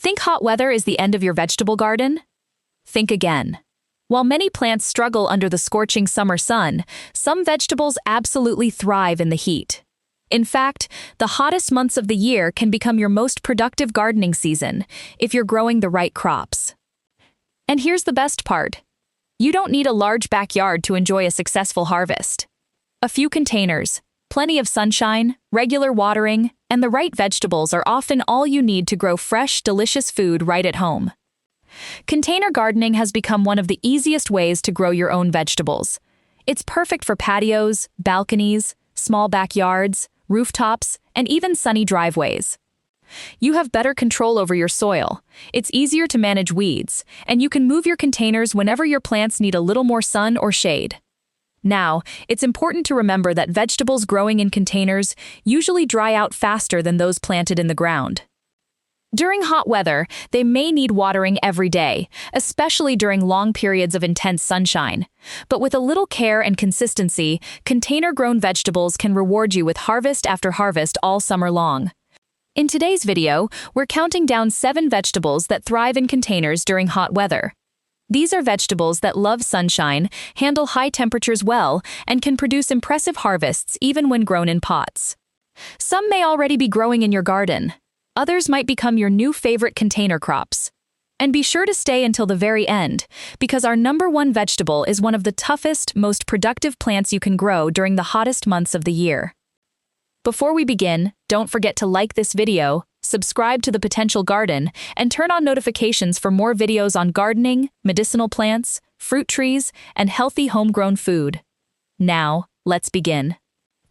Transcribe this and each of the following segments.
Think hot weather is the end of your vegetable garden? Think again. While many plants struggle under the scorching summer sun, some vegetables absolutely thrive in the heat. In fact, the hottest months of the year can become your most productive gardening season if you're growing the right crops. And here's the best part. You don't need a large backyard to enjoy a successful harvest. A few containers, plenty of sunshine, regular watering, and the right vegetables are often all you need to grow fresh, delicious food right at home. Container gardening has become one of the easiest ways to grow your own vegetables. It's perfect for patios, balconies, small backyards, rooftops, and even sunny driveways. You have better control over your soil, it's easier to manage weeds, and you can move your containers whenever your plants need a little more sun or shade. Now, it's important to remember that vegetables growing in containers usually dry out faster than those planted in the ground. During hot weather, they may need watering every day, especially during long periods of intense sunshine. But with a little care and consistency, container-grown vegetables can reward you with harvest after harvest all summer long. In today's video, we're counting down 7 vegetables that thrive in containers during hot weather. These are vegetables that love sunshine, handle high temperatures well, and can produce impressive harvests even when grown in pots. Some may already be growing in your garden. Others might become your new favorite container crops. And be sure to stay until the very end, because our #1 vegetable is one of the toughest, most productive plants you can grow during the hottest months of the year. Before we begin, don't forget to like this video, subscribe to The Potential Garden, and turn on notifications for more videos on gardening, medicinal plants, fruit trees, and healthy homegrown food. Now, let's begin.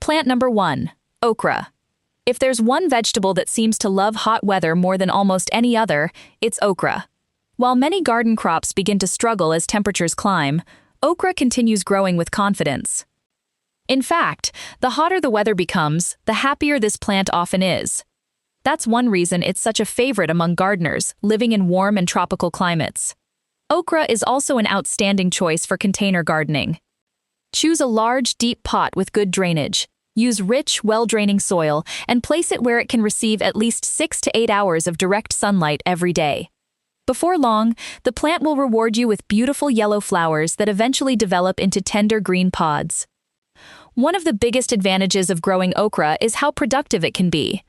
Plant number 1, okra. If there's one vegetable that seems to love hot weather more than almost any other, it's okra. While many garden crops begin to struggle as temperatures climb, okra continues growing with confidence. In fact, the hotter the weather becomes, the happier this plant often is. That's one reason it's such a favorite among gardeners living in warm and tropical climates. Okra is also an outstanding choice for container gardening. Choose a large, deep pot with good drainage. Use rich, well-draining soil and place it where it can receive at least 6 to 8 hours of direct sunlight every day. Before long, the plant will reward you with beautiful yellow flowers that eventually develop into tender green pods. One of the biggest advantages of growing okra is how productive it can be.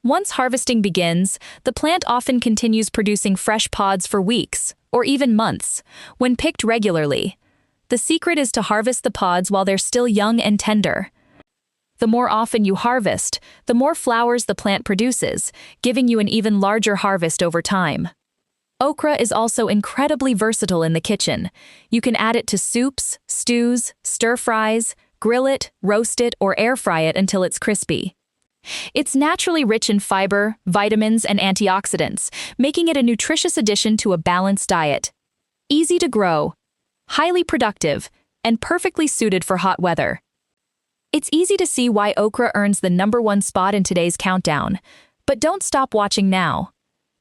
Once harvesting begins, the plant often continues producing fresh pods for weeks, or even months, when picked regularly. The secret is to harvest the pods while they're still young and tender. The more often you harvest, the more flowers the plant produces, giving you an even larger harvest over time. Okra is also incredibly versatile in the kitchen. You can add it to soups, stews, stir-fries, grill it, roast it, or air-fry it until it's crispy. It's naturally rich in fiber, vitamins, and antioxidants, making it a nutritious addition to a balanced diet. Easy to grow, highly productive, and perfectly suited for hot weather. It's easy to see why okra earns the #1 spot in today's countdown. But don't stop watching now.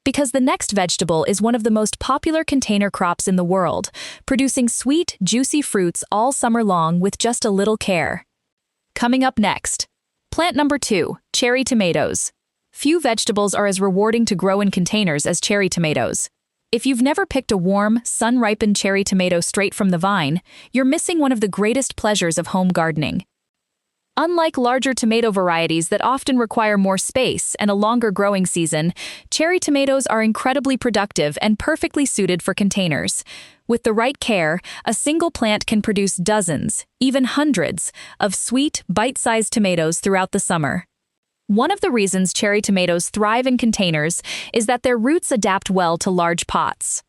Because the next vegetable is one of the most popular container crops in the world, producing sweet, juicy fruits all summer long with just a little care. Coming up next, plant number 2, cherry tomatoes. Few vegetables are as rewarding to grow in containers as cherry tomatoes. If you've never picked a warm, sun-ripened cherry tomato straight from the vine, you're missing one of the greatest pleasures of home gardening. Unlike larger tomato varieties that often require more space and a longer growing season, cherry tomatoes are incredibly productive and perfectly suited for containers. With the right care, a single plant can produce dozens, even hundreds, of sweet, bite-sized tomatoes throughout the summer. One of the reasons cherry tomatoes thrive in containers is that their roots adapt well to large pots.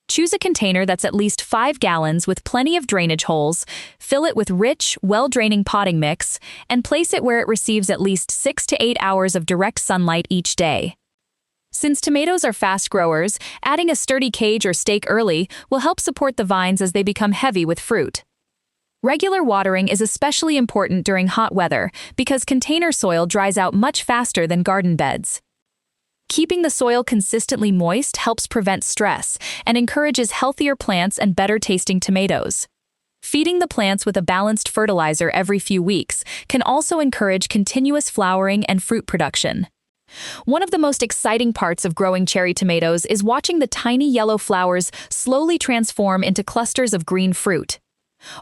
Choose a container that's at least 5 gallons with plenty of drainage holes, fill it with rich, well-draining potting mix, and place it where it receives at least 6 to 8 hours of direct sunlight each day. Since tomatoes are fast growers, adding a sturdy cage or stake early will help support the vines as they become heavy with fruit. Regular watering is especially important during hot weather because container soil dries out much faster than garden beds. Keeping the soil consistently moist helps prevent stress and encourages healthier plants and better-tasting tomatoes. Feeding the plants with a balanced fertilizer every few weeks can also encourage continuous flowering and fruit production. One of the most exciting parts of growing cherry tomatoes is watching the tiny yellow flowers slowly transform into clusters of green fruit.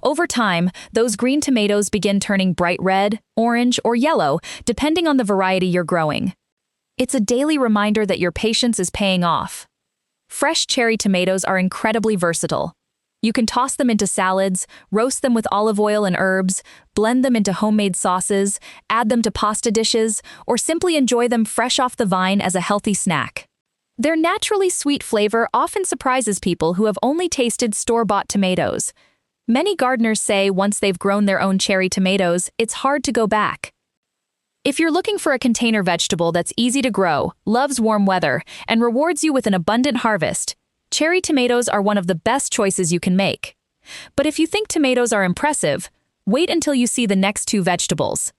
Over time, those green tomatoes begin turning bright red, orange, or yellow, depending on the variety you're growing. It's a daily reminder that your patience is paying off. Fresh cherry tomatoes are incredibly versatile. You can toss them into salads, roast them with olive oil and herbs, blend them into homemade sauces, add them to pasta dishes, or simply enjoy them fresh off the vine as a healthy snack. Their naturally sweet flavor often surprises people who have only tasted store-bought tomatoes. Many gardeners say once they've grown their own cherry tomatoes, it's hard to go back. If you're looking for a container vegetable that's easy to grow, loves warm weather, and rewards you with an abundant harvest, cherry tomatoes are one of the best choices you can make. But if you think tomatoes are impressive, wait until you see the next two vegetables.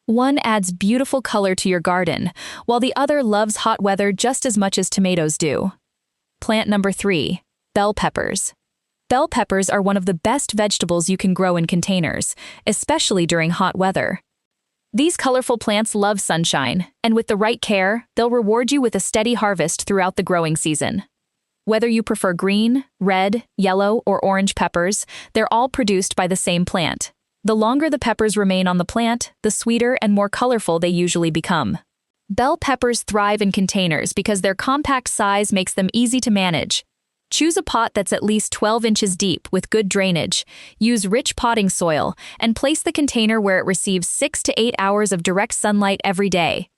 One adds beautiful color to your garden, while the other loves hot weather just as much as tomatoes do. Plant number 3, bell peppers. Bell peppers are one of the best vegetables you can grow in containers, especially during hot weather. These colorful plants love sunshine, and with the right care, they'll reward you with a steady harvest throughout the growing season. Whether you prefer green, red, yellow, or orange peppers, they're all produced by the same plant. The longer the peppers remain on the plant, the sweeter and more colorful they usually become. Bell peppers thrive in containers because their compact size makes them easy to manage. Choose a pot that's at least 12 inches deep with good drainage, use rich potting soil, and place the container where it receives 6 to 8 hours of direct sunlight every day.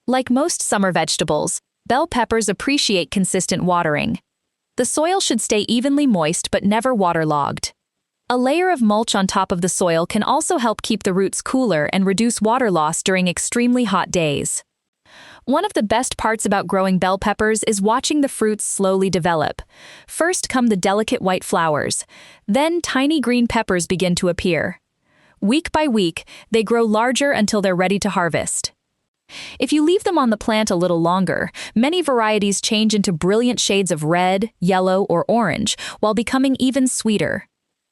Like most summer vegetables, bell peppers appreciate consistent watering. The soil should stay evenly moist but never waterlogged. A layer of mulch on top of the soil can also help keep the roots cooler and reduce water loss during extremely hot days. One of the best parts about growing bell peppers is watching the fruits slowly develop. First come the delicate white flowers, then tiny green peppers begin to appear. Week by week, they grow larger until they're ready to harvest. If you leave them on the plant a little longer, many varieties change into brilliant shades of red, yellow, or orange, while becoming even sweeter.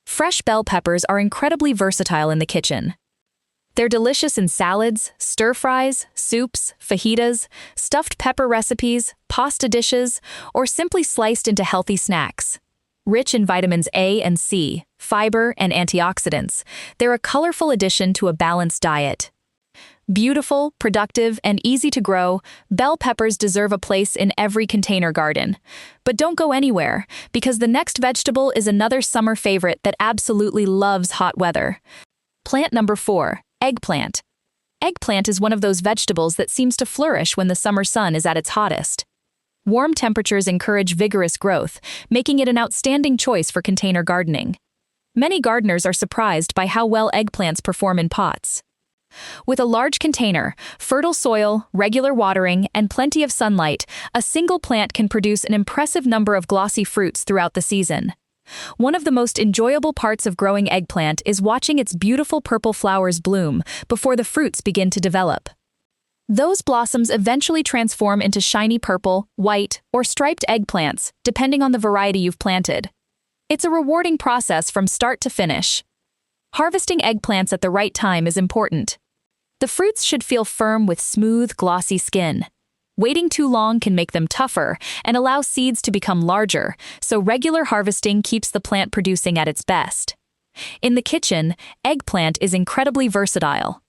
Fresh bell peppers are incredibly versatile in the kitchen. They're delicious in salads, stir-fries, soups, fajitas, stuffed pepper recipes, pasta dishes, or simply sliced into healthy snacks. Rich in vitamins A and C, fiber, and antioxidants, they're a colorful addition to a balanced diet. Beautiful, productive, and easy to grow, bell peppers deserve a place in every container garden. But don't go anywhere, because the next vegetable is another summer favorite that absolutely loves hot weather. Plant number 4, eggplant. Eggplant is one of those vegetables that seems to flourish when the summer sun is at its hottest. Warm temperatures encourage vigorous growth, making it an outstanding choice for container gardening. Many gardeners are surprised by how well eggplants perform in pots. With a large container, fertile soil, regular watering, and plenty of sunlight, a single plant can produce an impressive number of glossy fruits throughout the season. One of the most enjoyable parts of growing eggplant is watching its beautiful purple flowers bloom before the fruits begin to develop. Those blossoms eventually transform into shiny purple, white, or striped eggplants, depending on the variety you've planted. It's a rewarding process from start to finish. Harvesting eggplants at the right time is important. The fruits should feel firm with smooth, glossy skin. Waiting too long can make them tougher and allow seeds to become larger, so regular harvesting keeps the plant producing at its best. In the kitchen, eggplant is incredibly versatile.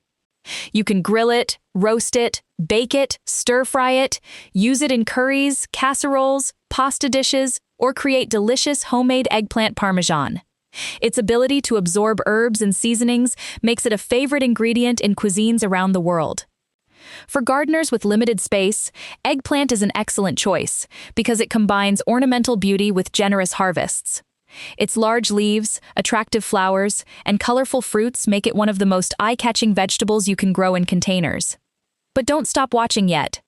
You can grill it, roast it, bake it, stir-fry it, use it in curries, casseroles, pasta dishes, or create delicious homemade eggplant parmesan. Its ability to absorb herbs and seasonings makes it a favorite ingredient in cuisines around the world. For gardeners with limited space, eggplant is an excellent choice because it combines ornamental beauty with generous harvests. Its large leaves, attractive flowers, and colorful fruits make it one of the most eye-catching vegetables you can grow in containers. But don't stop watching yet.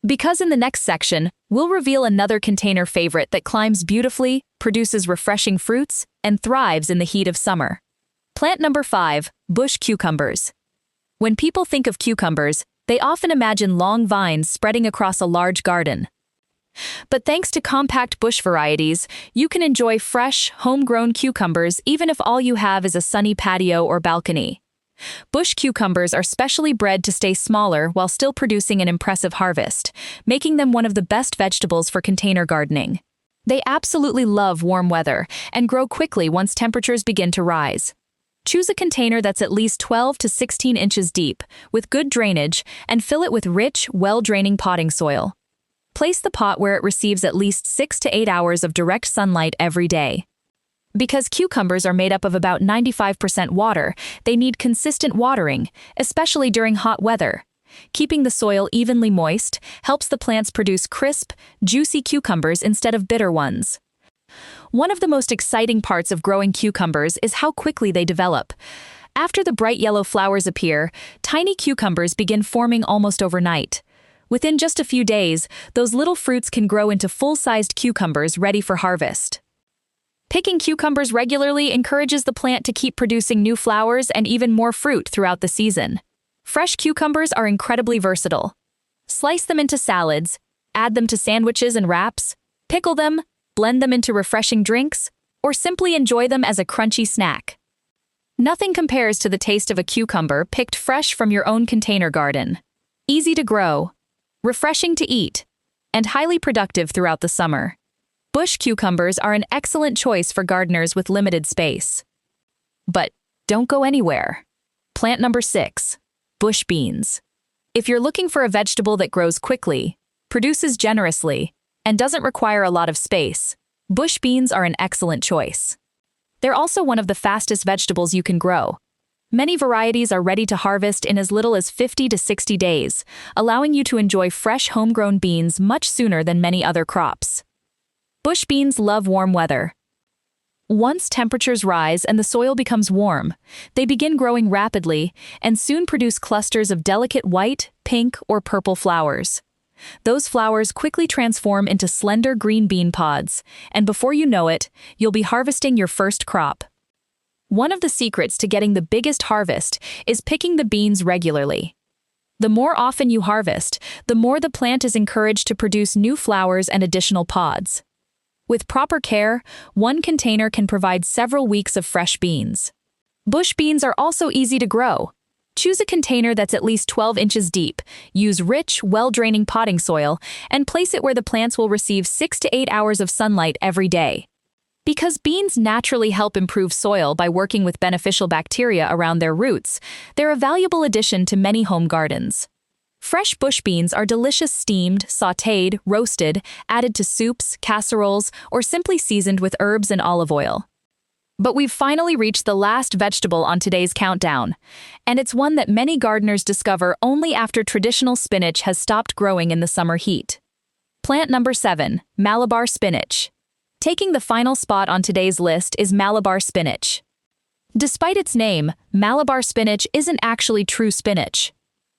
Because in the next section, we'll reveal another container favorite that climbs beautifully, produces refreshing fruits, and thrives in the heat of summer. Plant number 5, bush cucumbers. When people think of cucumbers, they often imagine long vines spreading across a large garden. But thanks to compact bush varieties, you can enjoy fresh, homegrown cucumbers even if all you have is a sunny patio or balcony. Bush cucumbers are specially bred to stay smaller while still producing an impressive harvest, making them one of the best vegetables for container gardening. They absolutely love warm weather and grow quickly once temperatures begin to rise. Choose a container that's at least 12 to 16 inches deep, with good drainage, and fill it with rich, well-draining potting soil. Place the pot where it receives at least 6 to 8 hours of direct sunlight every day. Because cucumbers are made up of about 95% water, they need consistent watering, especially during hot weather. Keeping the soil evenly moist helps the plants produce crisp, juicy cucumbers instead of bitter ones. One of the most exciting parts of growing cucumbers is how quickly they develop. After the bright yellow flowers appear, tiny cucumbers begin forming almost overnight. Within just a few days, those little fruits can grow into full-sized cucumbers ready for harvest. Picking cucumbers regularly encourages the plant to keep producing new flowers and even more fruit throughout the season. Fresh cucumbers are incredibly versatile. Slice them into salads, add them to sandwiches and wraps, pickle them, blend them into refreshing drinks, or simply enjoy them as a crunchy snack. Nothing compares to the taste of a cucumber picked fresh from your own container garden. Easy to grow, refreshing to eat, and highly productive throughout the summer. Bush cucumbers are an excellent choice for gardeners with limited space. But don't go anywhere. Plant number 6, bush beans. If you're looking for a vegetable that grows quickly, produces generously, and doesn't require a lot of space, bush beans are an excellent choice. They're also one of the fastest vegetables you can grow. Many varieties are ready to harvest in as little as 50 to 60 days, allowing you to enjoy fresh homegrown beans much sooner than many other crops. Bush beans love warm weather. Once temperatures rise and the soil becomes warm, they begin growing rapidly and soon produce clusters of delicate white, pink, or purple flowers. Those flowers quickly transform into slender green bean pods, and before you know it, you'll be harvesting your first crop. One of the secrets to getting the biggest harvest is picking the beans regularly. The more often you harvest, the more the plant is encouraged to produce new flowers and additional pods. With proper care, one container can provide several weeks of fresh beans. Bush beans are also easy to grow. Choose a container that's at least 12 inches deep, use rich, well-draining potting soil, and place it where the plants will receive 6 to 8 hours of sunlight every day. Because beans naturally help improve soil by working with beneficial bacteria around their roots, they're a valuable addition to many home gardens. Fresh bush beans are delicious steamed, sautéed, roasted, added to soups, casseroles, or simply seasoned with herbs and olive oil. But we've finally reached the last vegetable on today's countdown, and it's one that many gardeners discover only after traditional spinach has stopped growing in the summer heat. Plant number 7, Malabar Spinach. Taking the final spot on today's list is Malabar Spinach. Despite its name, Malabar spinach isn't actually true spinach.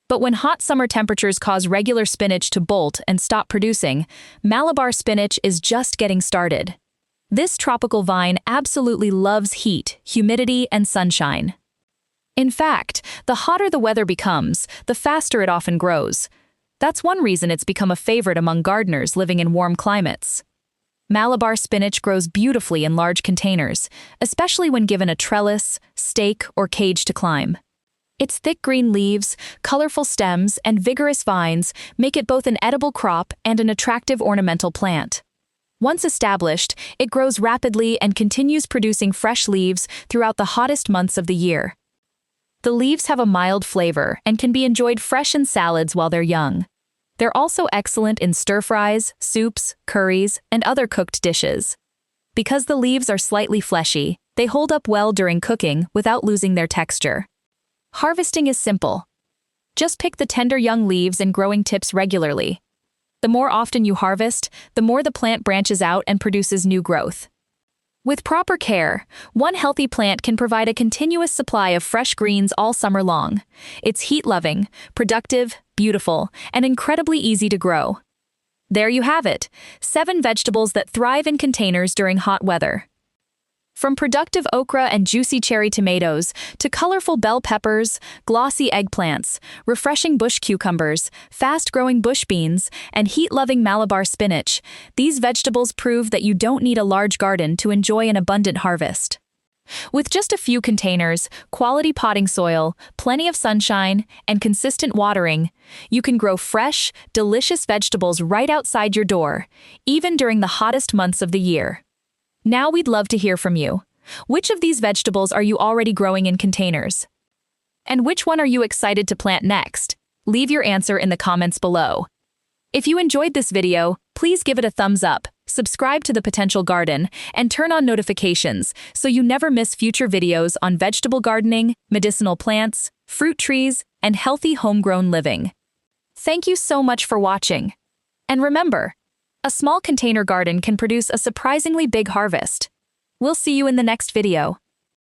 But when hot summer temperatures cause regular spinach to bolt and stop producing, Malabar spinach is just getting started. This tropical vine absolutely loves heat, humidity, and sunshine. In fact, the hotter the weather becomes, the faster it often grows. That's one reason it's become a favorite among gardeners living in warm climates. Malabar spinach grows beautifully in large containers, especially when given a trellis, stake, or cage to climb. Its thick green leaves, colorful stems, and vigorous vines make it both an edible crop and an attractive ornamental plant. Once established, it grows rapidly and continues producing fresh leaves throughout the hottest months of the year. The leaves have a mild flavor and can be enjoyed fresh in salads while they're young. They're also excellent in stir-fries, soups, curries, and other cooked dishes. Because the leaves are slightly fleshy, they hold up well during cooking without losing their texture. Harvesting is simple. Just pick the tender young leaves and growing tips regularly. The more often you harvest, the more the plant branches out and produces new growth. With proper care, one healthy plant can provide a continuous supply of fresh greens all summer long. It's heat-loving, productive, beautiful, and incredibly easy to grow. There you have it, 7 vegetables that thrive in containers during hot weather. From productive okra and juicy cherry tomatoes to colorful bell peppers, glossy eggplants, refreshing bush cucumbers, fast-growing bush beans, and heat-loving Malabar spinach, these vegetables prove that you don't need a large garden to enjoy an abundant harvest. With just a few containers, quality potting soil, plenty of sunshine, and consistent watering, you can grow fresh, delicious vegetables right outside your door, even during the hottest months of the year. Now we'd love to hear from you. Which of these vegetables are you already growing in containers? And which one are you excited to plant next? Leave your answer in the comments below. If you enjoyed this video, please give it a thumbs up, subscribe to The Potential Garden, and turn on notifications so you never miss future videos on vegetable gardening, medicinal plants, fruit trees, and healthy homegrown living. Thank you so much for watching. And remember, a small container garden can produce a surprisingly big harvest. We'll see you in the next video.